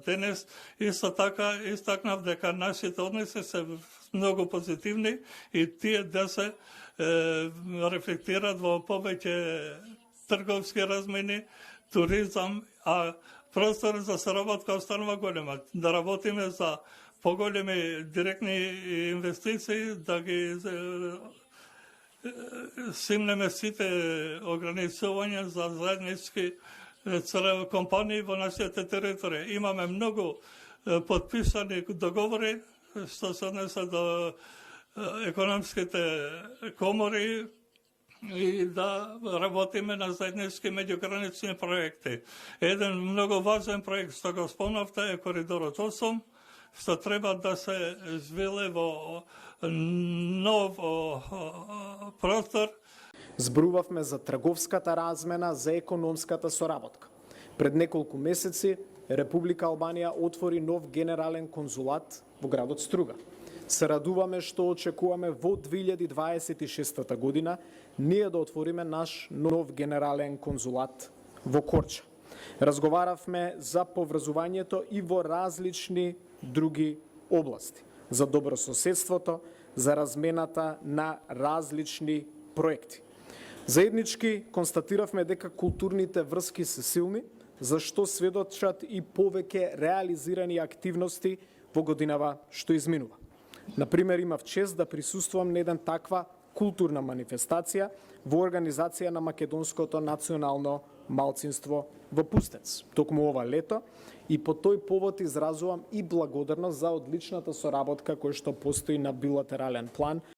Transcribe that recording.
денес. Исто така истакнав дека нашите односи се многу позитивни и тие да се рефлектираат во повеќе трговски размени, туризам, а простор за соработка останува голема. Да работиме за поголеми директни инвестиции, да ги симнеме сите ограничувања за заеднички целеви компании во нашите територии. Имаме многу подписани договори што се однесе до економските комори и да работиме на заеднички меѓугранични проекти. Еден многу важен проект што го спомнавте е Коридорот 8, што треба да се извиле во нов простор. Зборувавме за трговската размена, за економската соработка. Пред неколку месеци Република Албанија отвори нов генерален конзулат во градот Струга. Се радуваме што очекуваме во 2026 година ние да отвориме наш нов генерален конзулат во Корча. Разговаравме за поврзувањето и во различни други области, за добрососедството, за размената на различни проекти. Заеднички констатиравме дека културните врски се силни, за што сведочат и повеќе реализирани активности во годинава што изминува. Например, имав чест да присуствувам на еден таква културна манифестација во организација на македонското национално малцинство во Пустец, токму ова лето, и по тој повод изразувам и благодарност за одличната соработка која што постои на билатерален план